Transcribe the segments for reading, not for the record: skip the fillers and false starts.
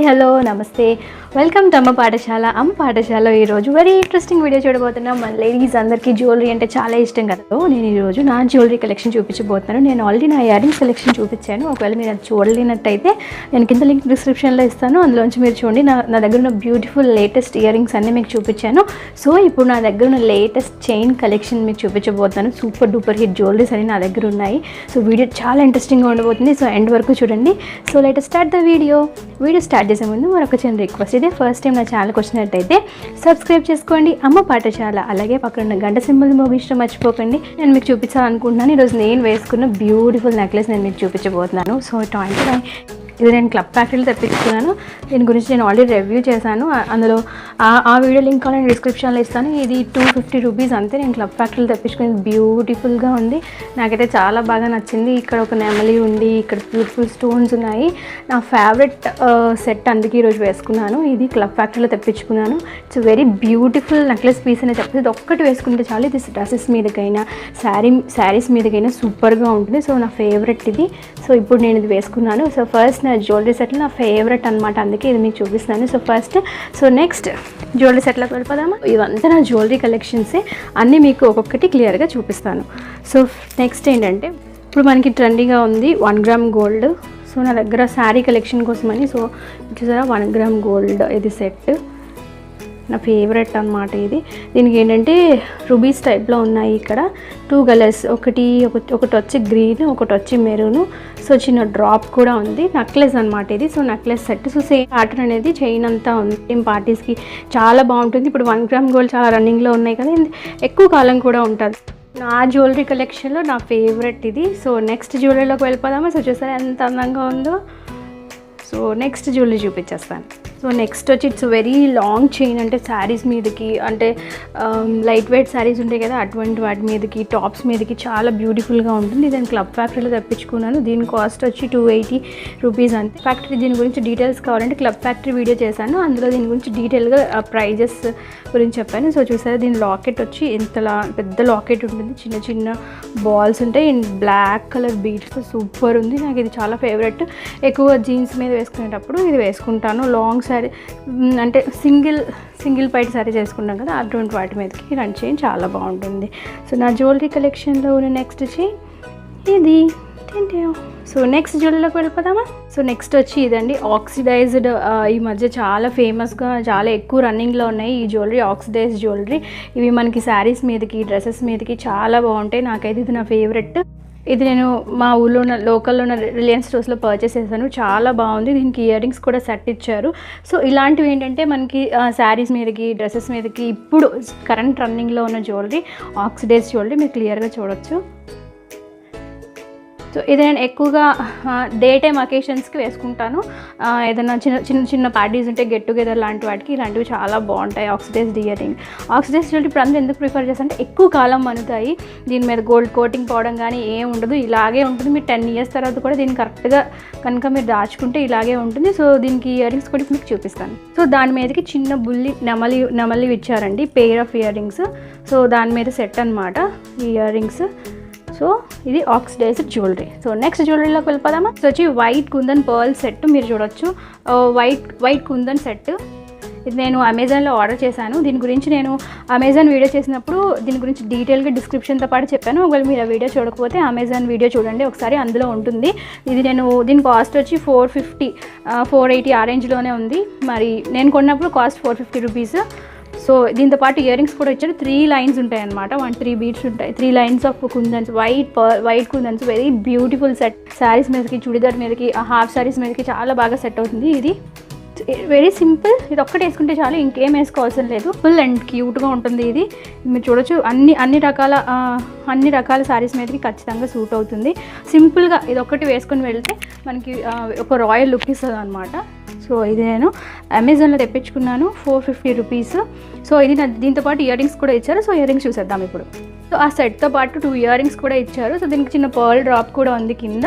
Hello నమస్తే welcome to అమ్మ పాఠశాల. అమ్మ పాఠశాల ఈరోజు వెరీ ఇంట్రెస్టింగ్ వీడియో చూడబోతున్నాం. మన లేడీస్ అందరికీ జ్యువెలరీ అంటే చాలా ఇష్టం కదా. నేను ఈరోజు నా జ్యువెలరీ కలెక్షన్ చూపించబోతున్నాను. నేను ఆల్రెడీ నా ఇయర్ రింగ్స్ కలెక్షన్ చూపించాను. ఒకవేళ మీరు అది చూడలేనట్టయితే నేను కింద లింక్ డిస్క్రిప్షన్లో ఇస్తాను, అందులోంచి మీరు చూడండి. నా దగ్గర ఉన్న బ్యూటిఫుల్ లేటెస్ట్ ఇయర్ రింగ్స్ అన్నీ మీకు చూపించాను. సో ఇప్పుడు నా దగ్గర ఉన్న లేటెస్ట్ చైన్ కలెక్షన్ మీకు చూపించబోతున్నాను. సూపర్ డూపర్ హిట్ జ్యువెలరీస్ అని నా దగ్గర ఉన్నాయి. సో వీడియో చాలా ఇంట్రెస్టింగ్గా ఉండబోతుంది. సో ఎండ్ వరకు చూడండి. So let us start the video start చేసే ముందు మరొక చిన్న రిక్వెస్ట్. ఇదే ఫస్ట్ టైం నా ఛానల్కి వచ్చినట్టయితే సబ్స్క్రైబ్ చేసుకోండి అమ్మ పాఠశాల. అలాగే పక్కన ఉన్న గంట సింబల్ మోగించడం మర్చిపోకండి. నేను మీకు చూపించాలనుకుంటున్నాను. ఈరోజు నేను వేసుకున్న బ్యూటిఫుల్ నెక్లెస్ నేను మీకు చూపించబోతున్నాను. సో ఇది నేను క్లబ్ ఫ్యాక్టరీలో తెప్పించుకున్నాను. దీని గురించి నేను ఆల్రెడీ రివ్యూ చేశాను. అందులో ఆ వీడియో లింక్ నేను డిస్క్రిప్షన్లో ఇస్తాను. ఇది 250 రూపీస్ అంతే. నేను క్లబ్ ఫ్యాక్టరీలో తెప్పించుకునేది. బ్యూటిఫుల్గా ఉంది, నాకైతే చాలా బాగా నచ్చింది. ఇక్కడ ఒక నెమలి ఉంది, ఇక్కడ బ్యూటిఫుల్ స్టోన్స్ ఉన్నాయి. నా ఫేవరెట్ సెట్ అందుకే ఈరోజు వేసుకున్నాను. ఇది క్లబ్ ఫ్యాక్టరీలో తెప్పించుకున్నాను. It's very beautiful necklace piece అనే చెప్పేసి ఇది ఒక్కటి వేసుకుంటే చాలు. ఇది డ్రెస్సెస్ మీదకైనా శారీస్ మీదకైనా సూపర్గా ఉంటుంది. సో నా ఫేవరెట్ ఇది. సో ఇప్పుడు నేను ఇది వేసుకున్నాను. సో ఫస్ట్ నా జ్యువెలరీ సెట్లు నా ఫేవరెట్ అనమాట, అందుకే ఇది మీకు చూపిస్తున్నాను. సో నెక్స్ట్ జ్యువెలరీ సెట్లోకి వెళ్ళిపోదామా. ఇవంతా నా జ్యువెలరీ కలెక్షన్సే, అన్నీ మీకు ఒక్కొక్కటి క్లియర్గా చూపిస్తాను. సో నెక్స్ట్ ఏంటంటే ఇప్పుడు మనకి ట్రెండింగ్గా ఉంది 1 గ్రామ్ గోల్డ్. సో నా దగ్గర శారీ కలెక్షన్ కోసమని సో చూసారా 1 గ్రామ్ గోల్డ్ ఇది సెట్ నా ఫేవరెట్ అనమాట. ఇది దీనికి ఏంటంటే రూబీస్ టైప్లో ఉన్నాయి. ఇక్కడ 2 కలర్స్, ఒకటి వచ్చి గ్రీన్, ఒకటి వచ్చి మెరూన్. సో చిన్న డ్రాప్ కూడా ఉంది. నెక్లెస్ అనమాట ఇది. So necklace set. So same pattern అనేది చైన్ అంతా ఉంది. సేమ్ పార్టీస్కి చాలా బాగుంటుంది. ఇప్పుడు 1 గ్రామ్ గోల్డ్ చాలా రన్నింగ్లో ఉన్నాయి కదా, ఎక్కువ కాలం కూడా ఉంటుంది. నా జ్యువెలరీ కలెక్షన్లో నా ఫేవరెట్ ఇది. సో నెక్స్ట్ జ్యువెలరీలోకి వెళ్ళిపోదామా. సో చూసారా ఎంత అందంగా ఉందో. సో నెక్స్ట్ జ్యువెలరీ చూపించేస్తాను. సో నెక్స్ట్ వచ్చి ఇట్స్ వెరీ లాంగ్ చైన్, అంటే శారీస్ మీదకి, అంటే లైట్ వెయిట్ శారీస్ ఉంటాయి కదా, అటువంటి వాటి మీదకి, టాప్స్ మీదకి చాలా బ్యూటిఫుల్గా ఉంటుంది. నేను క్లబ్ ఫ్యాక్టరీలో తెప్పించుకున్నాను. దీని కాస్ట్ వచ్చి 280 రూపీస్ అంతే. ఫ్యాక్టరీ దీని గురించి డీటెయిల్స్ కావాలంటే క్లబ్ ఫ్యాక్టరీ వీడియో చేశాను, అందులో దీని గురించి డీటెయిల్గా ప్రైజెస్ గురించి చెప్పాను. సో చూసారా దీని లాకెట్ వచ్చి ఇంతలా పెద్ద లాకెట్ ఉంటుంది, చిన్న చిన్న బాల్స్ ఉంటాయి, బ్లాక్ కలర్ బీడ్స్. సూపర్ ఉంది, నాకు ఇది చాలా ఫేవరెట్. ఎక్కువ జీన్స్ మీద వేసుకునేటప్పుడు ఇది వేసుకుంటాను. లాంగ్ శారీ అంటే సింగిల్ పైట్ శారీ చేసుకుంటాం కదా, అటువంటి వాటి మీదకి రన్ చైన్ చాలా బాగుంటుంది. సో నా జ్యువెలరీ కలెక్షన్లో ఉన్న నెక్స్ట్ చైన్ ఇది. సో నెక్స్ట్ జ్యువెలరీలోకి వెళ్ళిపోదామా. సో నెక్స్ట్ వచ్చి ఇదండి ఆక్సిడైజ్డ్. ఈ మధ్య చాలా ఫేమస్గా చాలా ఎక్కువ రన్నింగ్లో ఉన్నాయి ఈ జ్యువెలరీ, ఆక్సిడైజ్డ్ జ్యువెలరీ. ఇవి మనకి శారీస్ మీదకి, డ్రెస్సెస్ మీదకి చాలా బాగుంటాయి. నాకైతే ఇది నా ఫేవరెట్. ఇది నేను మా ఊళ్ళో ఉన్న లోకల్లో ఉన్న రిలయన్స్ స్టోర్స్లో పర్చేస్ చేశాను. చాలా బాగుంది. దీనికి ఇయర్ రింగ్స్ కూడా సెట్ ఇచ్చారు. సో ఇలాంటివి ఏంటంటే మనకి శారీస్ మీదకి, డ్రెస్సెస్ మీదకి ఇప్పుడు కరెంట్ రన్నింగ్లో ఉన్న జ్యువెలరీ, ఆక్సిడైజ్ జ్యువెలరీ మీరు క్లియర్గా చూడొచ్చు. సో ఇది నేను ఎక్కువగా డే టైమ్ అకేషన్స్కి వేసుకుంటాను. ఏదైనా చిన్న పార్టీస్ ఉంటే, గెట్ టుగెదర్ లాంటి వాటికి ఇలాంటివి చాలా బాగుంటాయి. Oxidised earring, oxidised jewellery ఇప్పుడు అందరూ ఎందుకు ప్రిఫర్ చేస్తారంటే ఎక్కువ కాలం మనుతాయి. దీని మీద గోల్డ్ కోటింగ్ పోవడం కానీ ఏం ఉండదు, ఇలాగే ఉంటుంది. మీరు 10 years తర్వాత కూడా దీన్ని కరెక్ట్గా కనుక మీరు దాచుకుంటే ఇలాగే ఉంటుంది. సో దీనికి ఇయర్ రింగ్స్ కూడా మీకు చూపిస్తాను. సో దాని మీదకి చిన్న బుల్లి నెమలి ఇచ్చారండి, pair of ear rings. So దాని మీద సెట్ అనమాట ఈ ఇయర్ రింగ్స్. సో ఇది ఆక్సిడైజ్డ్ జ్యువెలరీ. సో నెక్స్ట్ జ్యువెలరీలోకి వెళ్ళిపోదామా. సో వచ్చి వైట్ కుందన్ పర్ల్ సెట్ మీరు చూడొచ్చు. వైట్ కుందన్ సెట్ ఇది నేను అమెజాన్లో ఆర్డర్ చేశాను. దీని గురించి నేను అమెజాన్ వీడియో చేసినప్పుడు దీని గురించి డీటెయిల్గా డిస్క్రిప్షన్తో పాటు చెప్పాను. ఒకవేళ మీరు ఆ వీడియో చూడకపోతే అమెజాన్ వీడియో చూడండి ఒకసారి, అందులో ఉంటుంది. దీని కాస్ట్ వచ్చి 450 480 ఆ రేంజ్లోనే ఉంది. మరి నేను కొన్నప్పుడు కాస్ట్ 450 రూపీస్. సో దీంతో పాటు ఇయర్ రింగ్స్ కూడా ఇచ్చారు. 3 లైన్స్ ఉంటాయి అనమాట, 3 బీడ్స్ ఉంటాయి. 3 lines of kundans, white kundans. Very beautiful set. Saris మీదకి, చుడిదార్ మీదకి, హాఫ్ శారీస్ మీదకి చాలా బాగా సెట్ అవుతుంది. ఇది వెరీ సింపుల్. ఇది ఒక్కటి వేసుకుంటే చాలు, ఇంకేం వేసుకోవాల్సిన లేదు. ఫుల్ అండ్ క్యూట్గా ఉంటుంది. ఇది మీరు చూడొచ్చు. అన్ని రకాల శారీస్ మీదకి ఖచ్చితంగా సూట్ అవుతుంది. సింపుల్గా ఇది ఒక్కటి వేసుకొని వెళ్తే మనకి ఒక రాయల్ లుక్ ఇస్తుంది అనమాట. సో ఇది నేను అమెజాన్లో తెప్పించుకున్నాను, 450 రూపీస్. సో ఇది దీంతో పాటు ఇయర్ రింగ్స్ కూడా ఇచ్చారు. సో ఇయర్ రింగ్స్ చూసేద్దాం ఇప్పుడు. సో ఆ సెట్తో పాటు 2 ఇయర్ రింగ్స్ కూడా ఇచ్చారు. సో దీనికి చిన్న పర్ల్ డ్రాప్ కూడా ఉంది కింద.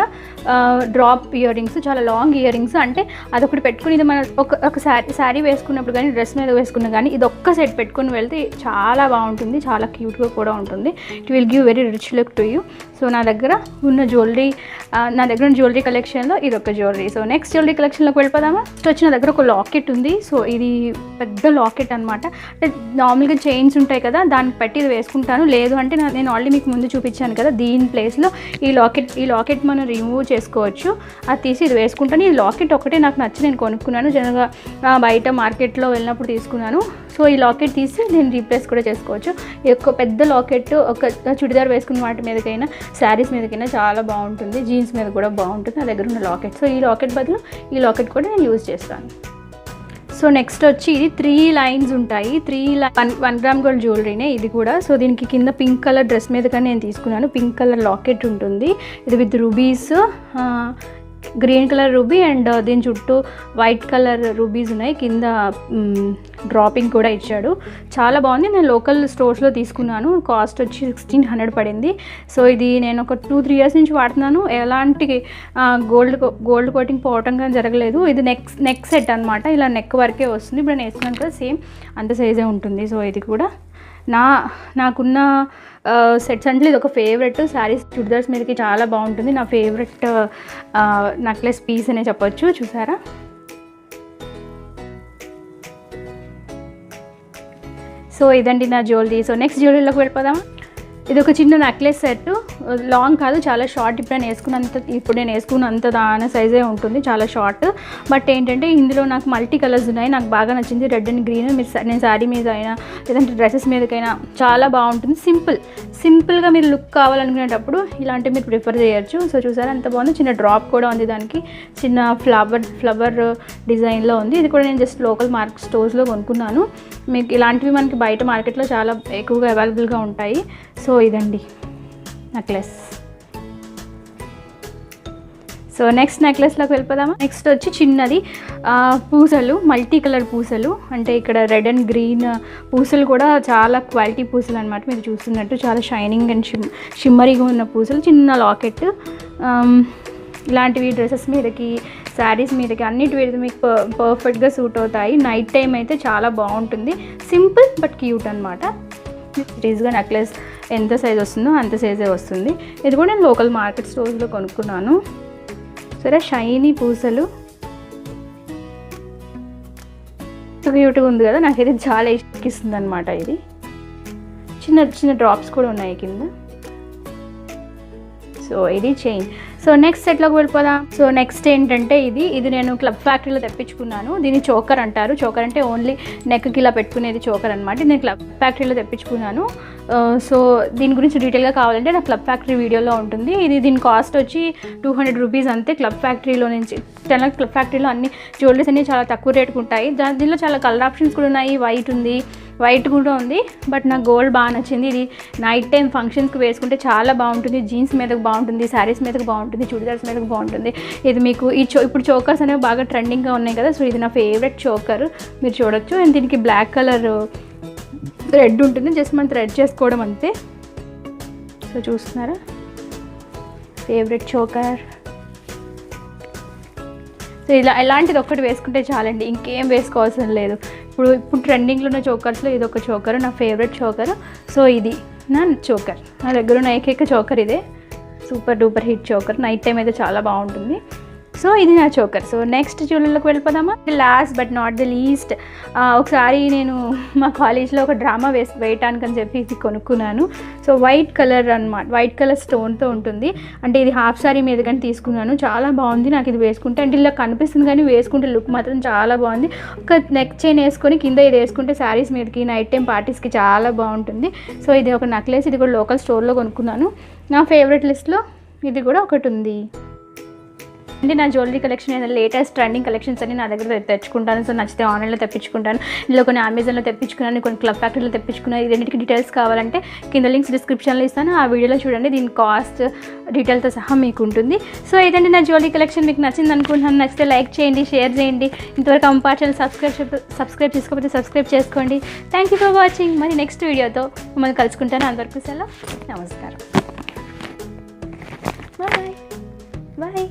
డ్రాప్ ఇయర్ రింగ్స్, చాలా లాంగ్ ఇయర్ రింగ్స్. అంటే అదొకటి పెట్టుకుని ఇది మన ఒక శారీ వేసుకున్నప్పుడు కానీ, డ్రెస్ మీద వేసుకున్నా కానీ ఇది ఒక్క సెట్ పెట్టుకుని వెళ్తే చాలా బాగుంటుంది, చాలా క్యూట్గా కూడా ఉంటుంది. It will give very rich look to you. So నా దగ్గర ఉన్న జ్యువెలరీ కలెక్షన్లో ఇది ఒక జ్యువెలరీ. సో నెక్స్ట్ జ్యువెలరీ కలెక్షన్లోకి వెళ్ళిపోదామా. సో వచ్చి నా దగ్గర ఒక లాకెట్ ఉంది. సో ఇది పెద్ద లాకెట్ అనమాట. అంటే నార్మల్గా చైన్స్ ఉంటాయి కదా, దానికి పెట్టి ఇది వేసుకుంటాను. లేదు అంటే నేను ఆల్రెడీ మీకు ముందు చూపించాను కదా, దీని ప్లేస్లో ఈ లాకెట్ మనం రిమూవ్ చేసుకోవచ్చు. అది తీసి ఇది వేసుకుంటాను. ఈ లాకెట్ ఒకటే నాకు నచ్చి నేను కొనుక్కున్నాను. జనరల్గా బయట మార్కెట్లో వెళ్ళినప్పుడు తీసుకున్నాను. సో ఈ లాకెట్ తీసి నేను రీప్లేస్ కూడా చేసుకోవచ్చు. ఈ యొక్క పెద్ద లాకెట్ ఒక చుడిదార్ వేసుకున్న వాటి మీదకైనా, శారీస్ మీదకైనా చాలా బాగుంటుంది. జీన్స్ మీద కూడా బాగుంటుంది నా దగ్గర ఉన్న లాకెట్. సో ఈ లాకెట్ బదులు ఈ లాకెట్ కూడా నేను యూజ్ చేస్తాను. సో నెక్స్ట్ వచ్చి ఇది 3 లైన్స్ ఉంటాయి. 1 గ్రామ్ గోల్డ్ జ్యువెలరీనే ఇది కూడా. సో దీనికి కింద పింక్ కలర్ డ్రెస్ మీద కానీ నేను తీసుకున్నాను. పింక్ కలర్ లాకెట్ ఉంటుంది. ఇది with rubies, green colour ruby and దీని చుట్టూ వైట్ కలర్ రూబీస్ ఉన్నాయి. కింద డ్రాపింగ్ కూడా ఇచ్చాడు. చాలా బాగుంది. నేను లోకల్ స్టోర్స్లో తీసుకున్నాను. కాస్ట్ వచ్చి 1600 పడింది. సో ఇది నేను ఒక 2-3 ఇయర్స్ నుంచి వాడుతున్నాను. ఎలాంటి గోల్డ్ కోటింగ్ పోవటం కానీ జరగలేదు. ఇది నెక్ సెట్ అనమాట. ఇలా నెక్ వరకే వస్తుంది. ఇప్పుడు నేను వేసుకున్నాను కదా, సేమ్ అంత సైజే ఉంటుంది. సో ఇది కూడా నాకున్న సెట్స్ అంటే ఇది ఒక ఫేవరెట్. శారీస్ చుడిదార్స్ మీదకి చాలా బాగుంటుంది. నా ఫేవరెట్ నెక్లెస్ పీస్ అనే చెప్పొచ్చు. చూసారా? సో ఇదండి నా జ్యువెలరీ. సో నెక్స్ట్ జ్యువెలరీలోకి వెళ్ళిపోదామా? ఇది ఒక చిన్న నెక్లెస్ సెట్. లాంగ్ కాదు, చాలా షార్ట్. ఇప్పుడు నేను వేసుకున్నంత దాని సైజే ఉంటుంది. చాలా షార్ట్. బట్ ఏంటంటే ఇందులో నాకు మల్టీ కలర్స్ ఉన్నాయి. నాకు బాగా నచ్చింది రెడ్ అండ్ గ్రీన్. నేను శారీ మీద అయినా లేదంటే డ్రెస్సెస్ మీదకైనా చాలా బాగుంటుంది. సింపుల్గా మీరు లుక్ కావాలనుకునేటప్పుడు ఇలాంటివి మీరు ప్రిఫర్ చేయొచ్చు. సో చూసారా ఎంత బాగుంది. చిన్న డ్రాప్ కూడా ఉంది. దానికి చిన్న ఫ్లవర్ డిజైన్లో ఉంది. ఇది కూడా నేను జస్ట్ లోకల్ స్టోర్స్లో కొనుక్కున్నాను. మీకు ఇలాంటివి మనకి బయట మార్కెట్లో చాలా ఎక్కువగా అవైలబుల్గా ఉంటాయి. సో ఇదండి నెక్లెస్. సో నెక్స్ట్ నెక్లెస్లోకి వెళ్ళిపోదామా? నెక్స్ట్ వచ్చి చిన్నది పూసలు, మల్టీ కలర్ పూసలు. అంటే ఇక్కడ రెడ్ అండ్ గ్రీన్ పూసలు కూడా చాలా క్వాలిటీ పూసలు అనమాట. మీరు చూస్తున్నట్టు చాలా షైనింగ్ అండ్ షిమ్మరీగా ఉన్న పూసలు. చిన్న లాకెట్. ఇలాంటివి డ్రెస్సెస్ మీదకి, శారీస్ మీదకి అన్నిటి మీద మీకు పర్ఫెక్ట్గా సూట్ అవుతాయి. నైట్ టైం అయితే చాలా బాగుంటుంది. సింపుల్ బట్ క్యూట్ అనమాట. సిరీస్గా నెక్లెస్ ఎంత సైజ్ వస్తుందో అంత సైజే వస్తుంది. ఇది కూడా నేను లోకల్ మార్కెట్ స్టోర్స్లో కొనుక్కున్నాను. సరే, షైనీ పూసలు క్యూట్గా ఉంది కదా. నాకైతే చాలా ఇష్టం అనమాట. ఇది చిన్న డ్రాప్స్ కూడా ఉన్నాయి కింద. సో ఇది చైన్. సో నెక్స్ట్ సెట్లోకి వెళ్ళిపోదాం. సో నెక్స్ట్ ఏంటంటే ఇది నేను క్లబ్ ఫ్యాక్టరీలో తెప్పించుకున్నాను. దీన్ని చోకర్ అంటారు. చోకర్ అంటే ఓన్లీ నెక్కి ఇలా పెట్టుకునేది చోకర్ అనమాట. నేను క్లబ్ ఫ్యాక్టరీలో తెప్పించుకున్నాను. సో దీని గురించి డీటెయిల్గా కావాలంటే నా క్లబ్ ఫ్యాక్టరీ వీడియోలో ఉంటుంది. దీని కాస్ట్ వచ్చి 200 రూపీస్ అంతే. క్లబ్ ఫ్యాక్టరీలో నుంచి క్లబ్ ఫ్యాక్టరీలో అన్ని జ్యువెలరీస్ అన్నీ చాలా తక్కువ రేటుకు ఉంటాయి. దీనిలో చాలా కలర్ ఆప్షన్స్ కూడా ఉన్నాయి. వైట్ కూడా ఉంది. బట్ నాకు గోల్డ్ బాగా నచ్చింది. ఇది నైట్ టైం ఫంక్షన్స్కి వేసుకుంటే చాలా బాగుంటుంది. జీన్స్ మీదకు బాగుంటుంది, శారీస్ మీదకు బాగుంటుంది, చుడిదార్స్ మీదకు బాగుంటుంది. ఇది మీకు ఇప్పుడు చోకర్స్ అనేవి బాగా ట్రెండింగ్గా ఉన్నాయి కదా. సో ఇది నా ఫేవరెట్ చోకర్, మీరు చూడొచ్చు. అండ్ దీనికి బ్లాక్ కలర్ థ్రెడ్ ఉంటుంది. జస్ట్ మనం థ్రెడ్ చేసుకోవడం అంతే. సో చూస్తున్నారా, ఫేవరెట్ చోకర్. సో ఇలాంటిది ఒక్కటి వేసుకుంటే చాలండి, ఇంకేం వేసుకోవాల్సిన లేదు. ఇప్పుడు ట్రెండింగ్లో ఉన్న చోకర్స్లో ఇది ఒక చోకర్, నా ఫేవరెట్ చోకర్. సో ఇది నా చోకర్. నా దగ్గర ఉన్న ఏకైక చోకర్ ఇదే. Super duper hit choker. Night time అయితే చాలా బాగుంటుంది. సో ఇది నా చోకర్. సో నెక్స్ట్ జ్యువెలరీలోకి వెళ్ళిపోదామా? Last but not the least, ఒకసారి నేను మా కాలేజ్లో ఒక డ్రామా వేయటానికి అని చెప్పి ఇది కొనుక్కున్నాను. సో వైట్ కలర్ అనమాట, వైట్ కలర్ స్టోన్తో ఉంటుంది. అంటే ఇది హాఫ్ సారీ మీద కానీ తీసుకున్నాను. చాలా బాగుంది. నాకు ఇది వేసుకుంటే అంటే ఇలా కనిపిస్తుంది కానీ వేసుకుంటే లుక్ మాత్రం చాలా బాగుంది. ఒక నెక్ చైన్ వేసుకొని కింద ఇది వేసుకుంటే శారీస్ మీదకి, నైట్ టైం పార్టీస్కి చాలా బాగుంటుంది. సో ఇది ఒక నెక్లెస్. ఇది కూడా లోకల్ స్టోర్లో కొనుక్కున్నాను. నా ఫేవరెట్ లిస్ట్లో ఇది కూడా ఒకటి ఉంది. అంటే నా జ్యువెలరీ కలెక్షన్ ఏదైనా లేటెస్ట్ ట్రెండింగ్ కలెక్షన్స్ అన్ని నా దగ్గర తెచ్చుకుంటాను. సో నచ్చితే ఆన్లైన్లో తెప్పించుకుంటాను. ఇందులో కొన్ని అమెజాన్లో తెప్పించుకున్నాను, కొన్ని క్లబ్ ఫ్యాక్టరీలో తెప్పించుకున్నాను. ఈ రెండింటికి డీటెయిల్స్ కావాలంటే కింద లింక్స్ డిస్క్రిప్షన్లో ఇస్తాను. ఆ వీడియోలో చూడండి, దీని కాస్ట్ డీటెయిల్తో సహా మీకు ఉంటుంది. సో ఇదండి నా జ్యువెలరీ కలెక్షన్. మీకు నచ్చింది అనుకుంటున్నాను. నచ్చితే లైక్ చేయండి, షేర్ చేయండి. ఇంతవరకు అమ్మ ఛానల్ సబ్స్క్రైబ్ చేసుకోకపోతే సబ్స్క్రైబ్ చేసుకోండి. Thank you for watching. మరి నెక్స్ట్ వీడియోతో మిమ్మల్ని కలుసుకుంటాను. అంతవరకు సెలవు. నమస్కారం. Bye bye.